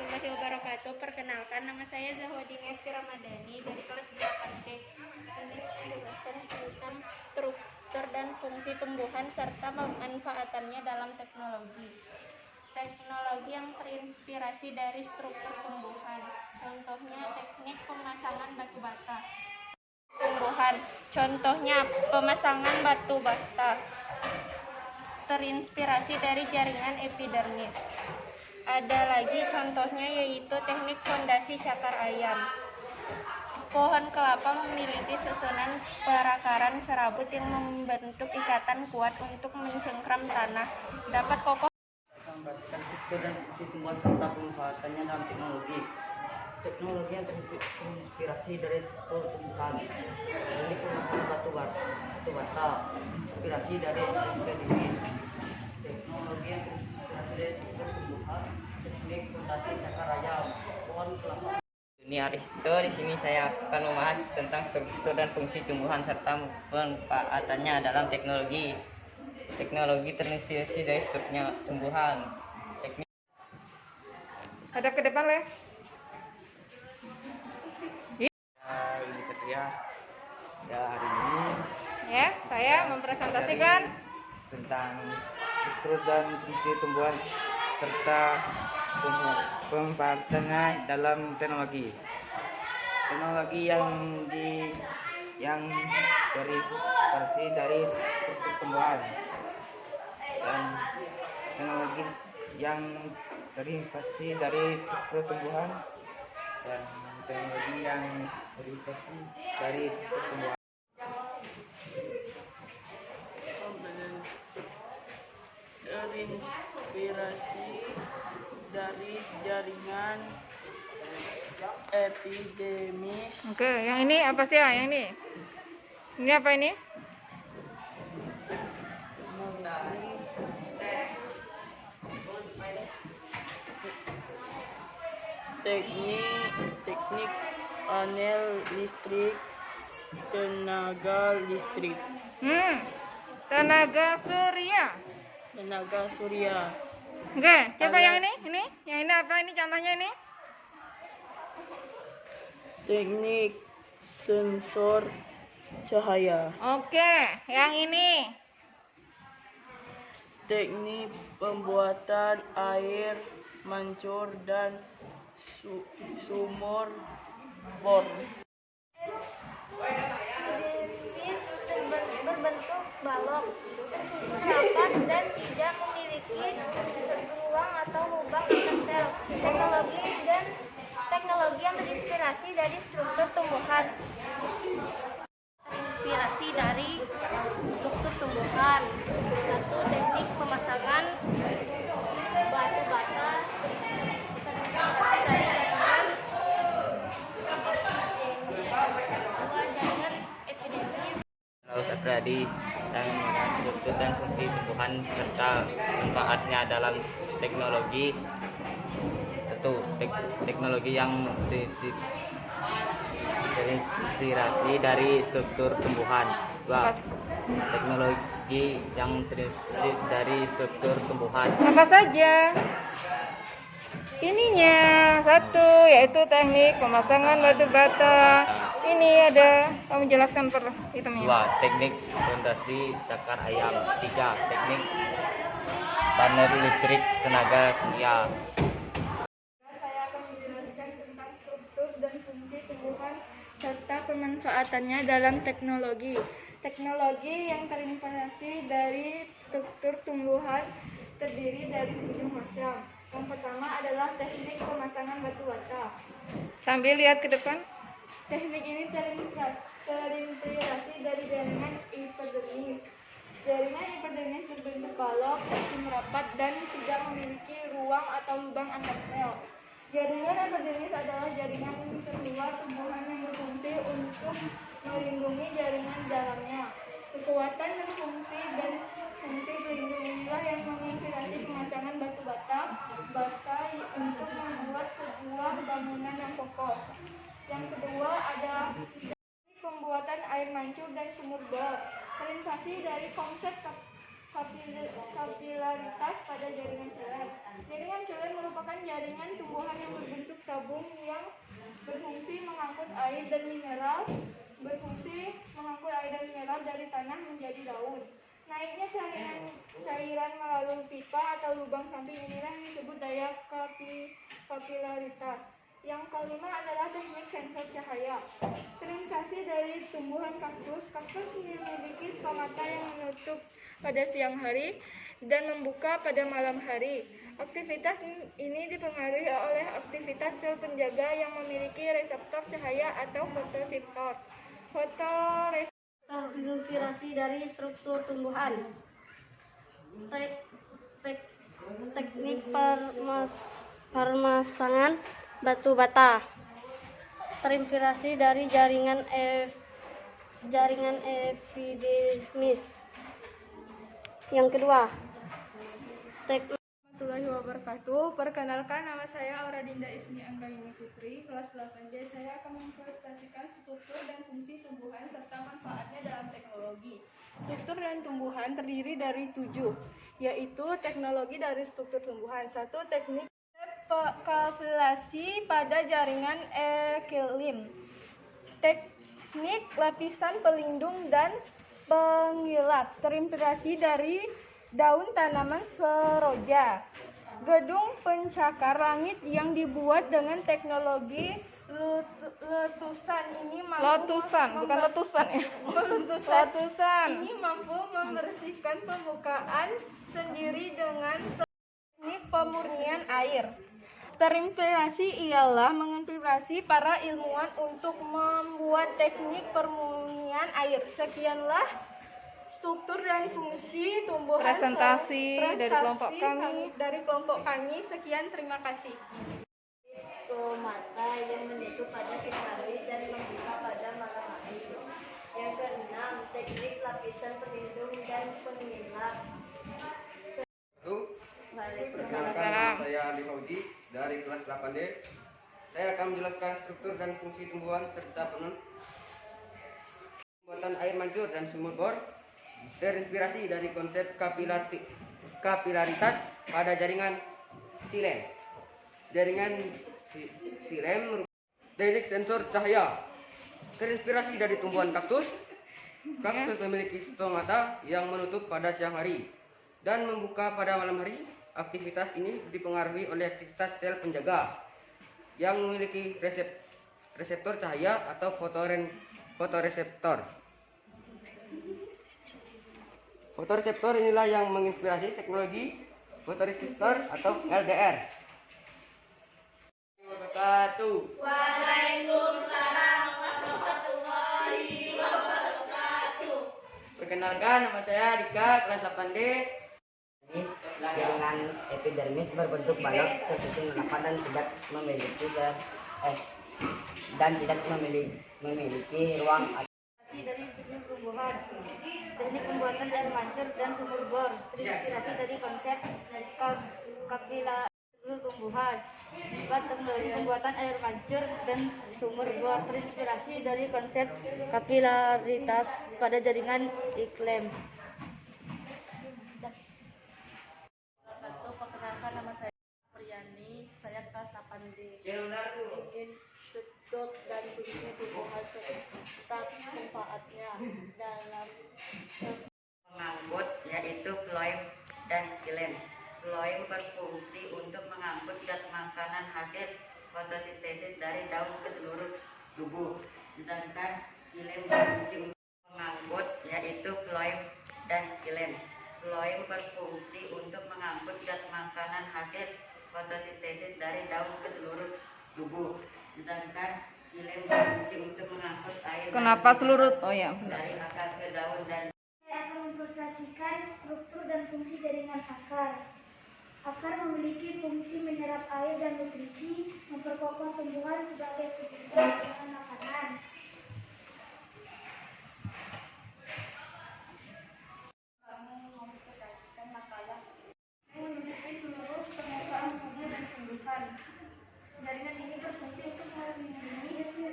warahmatullahi wabarakatuh. Perkenalkan, nama saya Zahwadin Esti Ramadhani dari kelas 8C. Ini menjelaskan tentang struktur dan fungsi tumbuhan serta pemanfaatannya dalam teknologi. Teknologi yang terinspirasi dari struktur tumbuhan. Contohnya teknik pemasangan batu bata. Tumbuhan. Contohnya pemasangan batu bata terinspirasi dari jaringan epidermis. Ada lagi contohnya yaitu teknik fondasi cakar ayam. Pohon kelapa memiliki susunan perakaran serabut yang membentuk ikatan kuat untuk mencengkram tanah. Dapat kokoh. Memperhatikan struktur dan fungsi tumbuhan serta pemanfaatannya dalam teknologi. Teknologi yang terinspirasi dari struktur tumbuhan. Ini pemasangan batu bata, inspirasi dari epidermis. Teknologi yang terinspirasi dari struktur tumbuhan, teknik fondasi cakar ayam, pohon kelapa. Ini Aristo. Di sini saya akan membahas tentang struktur dan fungsi tumbuhan serta pemanfaatannya dalam teknologi. Teknologi terinspirasi dari strukturnya tumbuhan. Hadap ke depan, Le. Ini Satria. Ya, hari ini Ya, saya mempresentasikan tentang struktur dan fungsi tumbuhan serta pemanfaatannya dalam teknologi. Teknologi yang terinspirasi dari struktur tumbuhan dan teknologi yang terinspirasi dari struktur tumbuhan dan teknologi yang terinspirasi dari struktur tumbuhan. Terinspirasi dari jaringan epidermis. Oke, yang ini apa sih ya? Yang ini? Ini apa ini? Teknik panel listrik, tenaga listrik, Tenaga surya. tenaga surya. Oke, coba yang ini. Yang ini apa ini contohnya ini? Teknik sensor cahaya. Oke, yang ini. Teknik pembuatan air mancur dan sumur bor. Epidermis berbentuk balok, tersusun rapat dan tidak memiliki ruang atau lubang antar sel. Teknologi yang terinspirasi dari struktur tumbuhan. Terinspirasi dari struktur tumbuhan. Satu, teknik pemasangan batu bata terinspirasi dari jaringan. Dua, jaringan epidermis. Lalu Sapradi dan mengenai struktur dan fungsi tumbuhan serta manfaatnya dalam teknologi. Satu, teknologi yang terinspirasi dari struktur tumbuhan. Dua, teknologi yang terinspirasi dari struktur tumbuhan. Apa saja? Ininya satu, yaitu teknik pemasangan batu bata. Ini ada, kamu jelaskan per hitamnya. Dua, teknik fondasi cakar ayam. Tiga, teknik panel listrik tenaga surya. Saya akan menjelaskan tentang struktur dan fungsi tumbuhan serta pemanfaatannya dalam teknologi. Teknologi yang terinspirasi dari struktur tumbuhan terdiri dari 7 macam. Yang pertama adalah teknik pemasangan batu bata. Sambil lihat ke depan. Teknik ini terinspirasi dari jaringan epidermis. Jaringan epidermis berbentuk balok, tersusun rapat, dan tidak memiliki ruang atau lubang antar sel. Jaringan epidermis adalah jaringan terluar tumbuhan yang berfungsi untuk melindungi jaringan dalamnya. Kekuatan dan fungsi pelindung inilah yang menginspirasi pemasangan batu bata untuk membuat sebuah bangunan yang kokoh. Yang kedua ada pembuatan air mancur dan sumur bor. Terinspirasi dari konsep kapilaritas pada jaringan culer. Jaringan culer merupakan jaringan tumbuhan yang tabung yang berfungsi mengangkut air dan mineral dari tanah menjadi daun. Naiknya cairan melalui pipa atau lubang samping inilah yang disebut daya kapilaritas. Yang kelima adalah teknik sensor cahaya. Terinfeksi dari tumbuhan kaktus. Kaktus memiliki stomata yang menutup pada siang hari dan membuka pada malam hari. Aktivitas ini dipengaruhi oleh aktivitas sel penjaga yang memiliki reseptor cahaya atau fotoseptor. Inspirasi dari struktur tumbuhan. Teknik pemasangan batu bata. Terinspirasi dari jaringan epidermis. Yang kedua, Warahmatullahi wabarakatuh. Perkenalkan, nama saya Aura Dinda Ismi Anggraini Putri, kelas 8D. Saya akan mempresentasikan struktur dan fungsi tumbuhan serta manfaatnya dalam teknologi. Struktur dan tumbuhan terdiri dari 7, yaitu teknologi dari struktur tumbuhan. 1. Teknik kapsulasi pada jaringan eklim. Teknik lapisan pelindung dan penggilap. Terinspirasi dari daun tanaman seroja. Gedung pencakar langit yang dibuat dengan teknologi letusan ini mampu ini mampu membersihkan permukaan sendiri dengan teknik pemurnian air. Terinspirasi ialah menginspirasi para ilmuwan untuk membuat teknik pemurnian air. Sekianlah struktur dan fungsi tumbuhan Presentasi dari kelompok kami. Sekian, terima kasih. stomata yang menutup pada siang hari dan membuka pada malam hari. Yang keenam, teknik lapisan pelindung dan penggilap. Perkenalkan, nama saya Ali Fauzi dari kelas 8D. Saya akan menjelaskan struktur dan fungsi tumbuhan serta pembuatan air mancur dan sumur bor. Terinspirasi dari konsep kapilaritas pada jaringan silem. Jaringan silem merupakan teknik sensor cahaya. Terinspirasi dari tumbuhan kaktus. Kaktus memiliki stomata yang menutup pada siang hari dan membuka pada malam hari. Aktivitas ini dipengaruhi oleh aktivitas sel penjaga yang memiliki reseptor cahaya atau fotoreseptor. Fotoreseptor inilah yang menginspirasi teknologi fotoresistor atau LDR. Waalaikumsalam warahmatullahi wabarakatuh. Perkenalkan, nama saya Dika, kelas 8D. Jaringan epidermis berbentuk balok tersusun rapat dan tidak memiliki ruang. Dari struktur tumbuhan. Teknik pembuatan air mancur dan sumur bor. Terinspirasi dari konsep kapilaritas tumbuhan. 4. Teknologi pembuatan air mancur dan sumur bor. Terinspirasi dari konsep kapilaritas pada jaringan iklim. Perkenalkan, nama saya Priyani, saya kelas 8D. Ingin struktur dan fungsi tumbuhan serta manfaatnya dalam Mengangkut yaitu floem dan xilem. Floem berfungsi untuk mengangkut zat makanan hasil fotosintesis dari daun ke seluruh tubuh. Sedangkan xilem berfungsi untuk mengangkut yaitu floem dan xilem. Floem berfungsi untuk mengangkut zat makanan hasil fotosintesis dari daun ke seluruh tubuh. Sedangkan xilem berfungsi untuk mengangkut air Kenapa seluruh? Oh ya. dari akar ke daun dan Saya akan mempresentasikan struktur dan fungsi jaringan akar. Akar memiliki fungsi menyerap air dan nutrisi, memperkokoh tumbuhan sebagai penjaga bahan makanan. Menutupi seluruh permukaan tubuh dan tumbuhan. Jaringan ini berfungsi untuk melindungi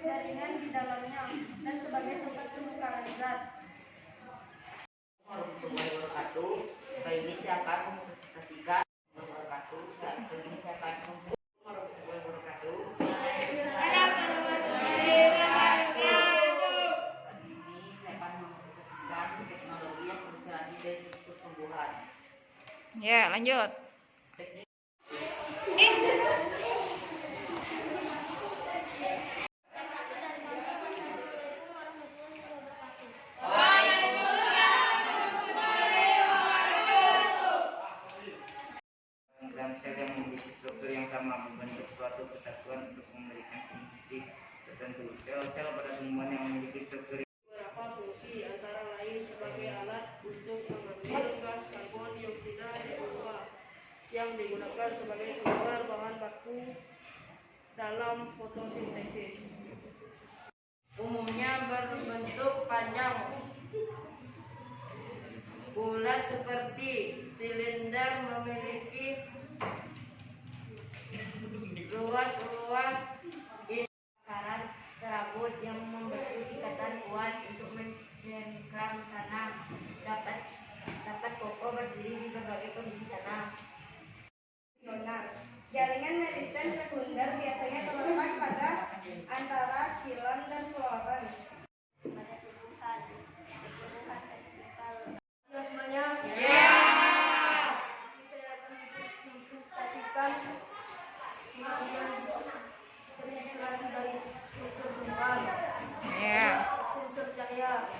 jaringan di dalamnya dan sebagai tempat penukaran zat. warahmatullahi wabarakatuh. Kali ini saya akan mempresentasikan warahmatullahi wabarakatuh. Kali ini saya akan warahmatullahi wabarakatuh. lanjut. Dan sel yang memiliki struktur yang sama membentuk suatu kesatuan untuk memberikan fungsi tertentu. Sel-sel pada tumbuhan yang memiliki struktur Beberapa fungsi antara lain sebagai alat untuk mengambil gas karbon dioksida di urea yang digunakan sebagai sumber bahan baku dalam fotosintesis. Umumnya berbentuk panjang, bulat seperti silinder, memiliki ruas-ruas Karat serabut yang membentuk ikatan kuat untuk mencengkram tanah. Dapat kokoh berdiri di berbagai kondisi tanah. Jaringan meristem sekunder biasanya terletak pada antara xilem dan floem. Semuanya. Saya akan mempresentasikan terinspirasi dari struktur tumbuhan, Ya. sensor cahaya,